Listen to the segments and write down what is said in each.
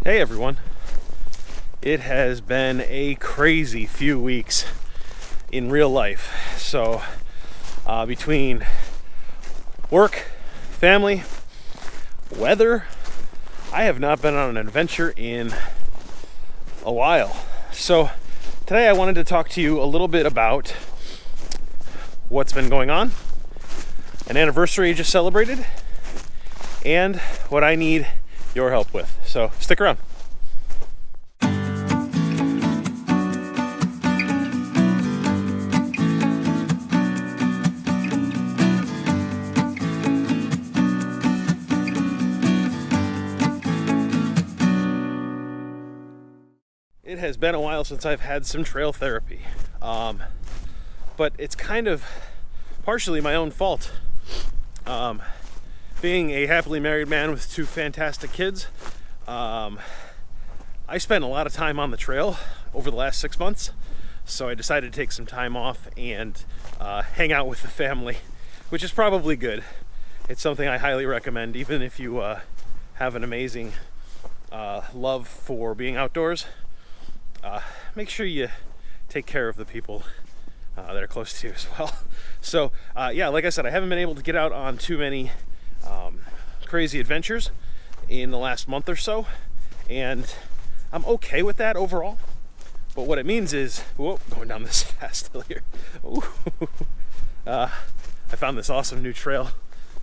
Hey everyone. It has been a crazy few weeks in real life. So between work, family, weather, I have not been on an adventure in a while. So today I wanted to talk to you a little bit about what's been going on, an anniversary I just celebrated, and what I need your help with. So stick around. It has been a while since I've had some trail therapy, but it's kind of partially my own fault. Being a happily married man with two fantastic kids, I spent a lot of time on the trail over the last 6 months, so I decided to take some time off and hang out with the family, which is probably good. It's something I highly recommend, even if you have an amazing love for being outdoors. Make sure you take care of the people that are close to you as well. So yeah, like I said, I haven't been able to get out on too many crazy adventures in the last month or so, and I'm okay with that overall. But what it means is, whoa, going down this fast hill here. I found this awesome new trail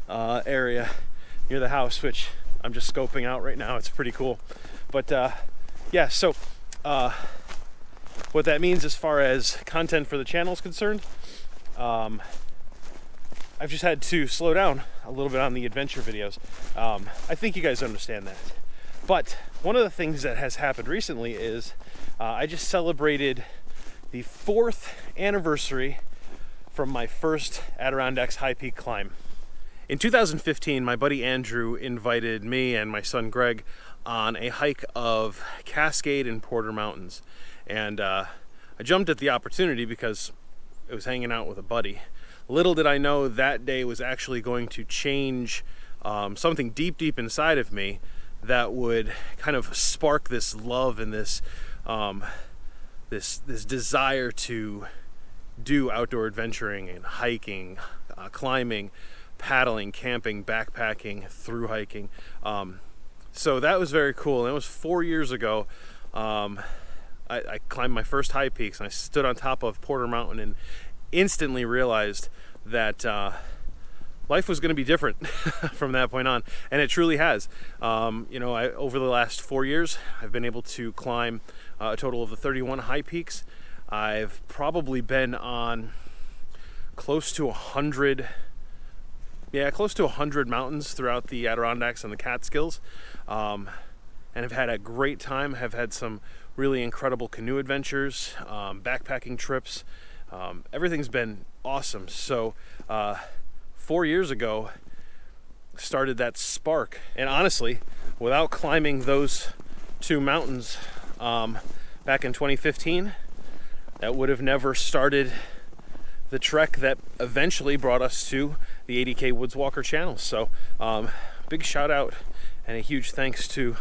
area near the house, which I'm just scoping out right now. It's pretty cool. But yeah, so what that means as far as content for the channel is concerned, I've just had to slow down a little bit on the adventure videos. I think you guys understand that. But one of the things that has happened recently is I just celebrated the 4th anniversary from my first Adirondacks high peak climb. In 2015, my buddy Andrew invited me and my son Greg on a hike of Cascade and Porter Mountains. And I jumped at the opportunity because I was hanging out with a buddy. Little did I know that day was actually going to change something deep inside of me that would kind of spark this love and this desire to do outdoor adventuring and hiking, climbing, paddling, camping, backpacking, through hiking. So that was very cool. And it was 4 years ago. I climbed my first high peaks, and I stood on top of Porter Mountain and instantly realized that life was going to be different from that point on, and it truly has. Over the last 4 years, I've been able to climb a total of 31 high peaks. I've probably been on close to 100 mountains throughout the Adirondacks and the Catskills, and have had a great time. Have had some really incredible canoe adventures, backpacking trips. Everything's been awesome. So 4 years ago started that spark, and honestly, without climbing those two mountains back in 2015, that would have never started the trek that eventually brought us to the ADK Woods Walker channel. So big shout out and a huge thanks to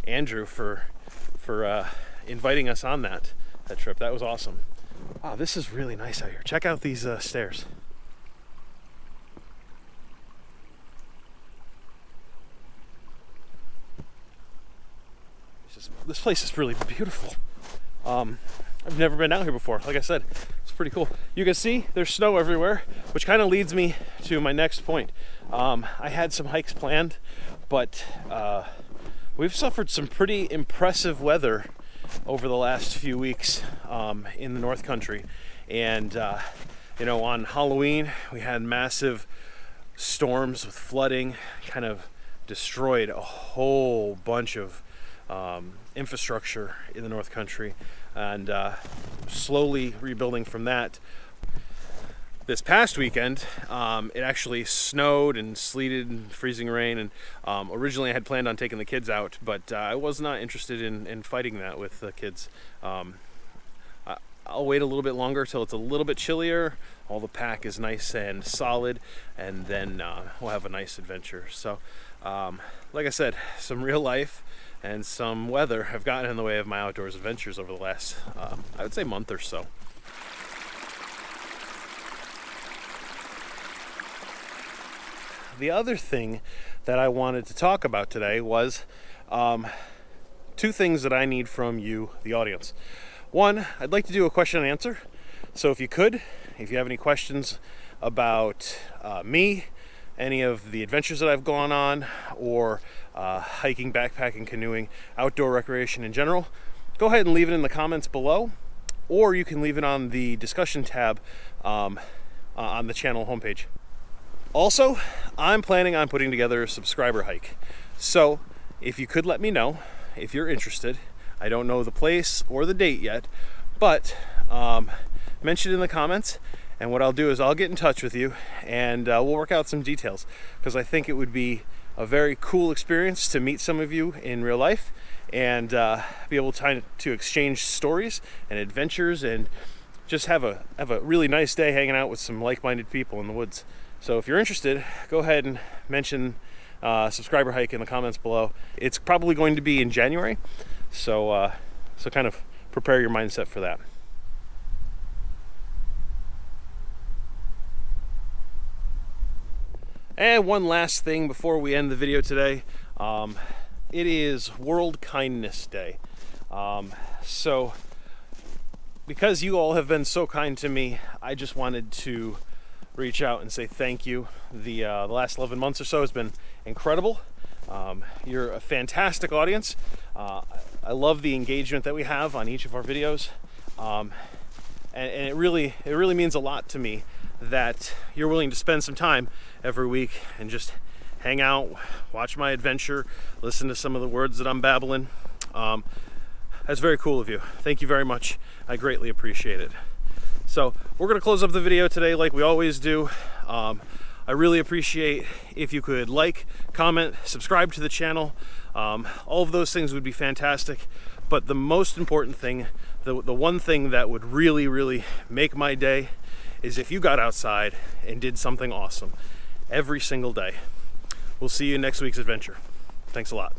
Andrew for inviting us on that trip. That was awesome. Wow, this is really nice out here. Check out these stairs. This place is really beautiful. I've never been out here before. Like I said, it's pretty cool. You can see there's snow everywhere, which kind of leads me to my next point. I had some hikes planned, but we've suffered some pretty impressive weather over the last few weeks in the North Country. And on Halloween, we had massive storms with flooding, kind of destroyed a whole bunch of infrastructure in the North Country, and slowly rebuilding from that. This past weekend, it actually snowed and sleeted and freezing rain, and originally I had planned on taking the kids out, but I was not interested in fighting that with the kids. I'll wait a little bit longer till it's a little bit chillier, all the pack is nice and solid, and then we'll have a nice adventure. So like I said, some real life and some weather have gotten in the way of my outdoors adventures over the last, I would say, month or so. The other thing that I wanted to talk about today was two things that I need from you, the audience. One, I'd like to do a question and answer. So if you have any questions about me, any of the adventures that I've gone on, or hiking, backpacking, canoeing, outdoor recreation in general, go ahead and leave it in the comments below, or you can leave it on the discussion tab on the channel homepage. Also, I'm planning on putting together a subscriber hike. So if you could let me know if you're interested. I don't know the place or the date yet, but mention it in the comments, and what I'll do is I'll get in touch with you and we'll work out some details, because I think it would be a very cool experience to meet some of you in real life and be able to exchange stories and adventures and just have a really nice day hanging out with some like-minded people in the woods. So if you're interested, go ahead and mention subscriber hike in the comments below. It's probably going to be in January, so kind of prepare your mindset for that. And one last thing before we end the video today, it is World Kindness Day. So because you all have been so kind to me, I just wanted to reach out and say thank you. The last 11 months or so has been incredible. You're a fantastic audience. I love the engagement that we have on each of our videos, and it really means a lot to me that you're willing to spend some time every week and just hang out, watch my adventure, listen to some of the words that I'm babbling. That's very cool of you. Thank you very much. I greatly appreciate it. So we're going to close up the video today like we always do. I really appreciate if you could like, comment, subscribe to the channel. All of those things would be fantastic. But the most important thing, the one thing that would really make my day, is if you got outside and did something awesome every single day. We'll see you in next week's adventure. Thanks a lot.